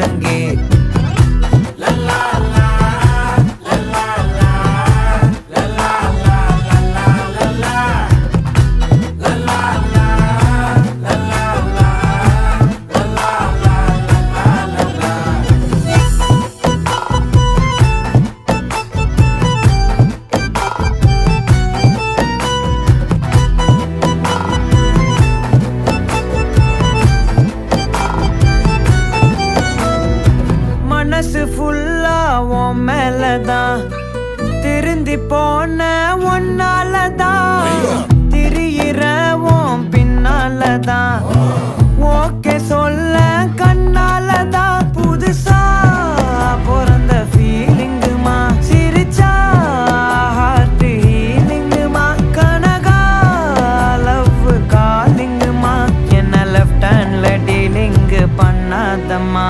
ஒழுங்கே. மனசு ஃபுல்லா உன் மேலதான், திருந்தி போன ஒன்னாலதான், திரியிற உன் பின்னாலதான், ஓகே சொல்ல கண்ணாலதான். புதுசா பிறந்த ஃபீலிங்குமா, சிரிச்சா ஹார்ட் ஹீலிங்குமா, கனகா லவ் காலிங்குமா, என்ன லெஃப்ட் ஹேண்ட்ல டீலிங்கு பண்ணாதம்மா.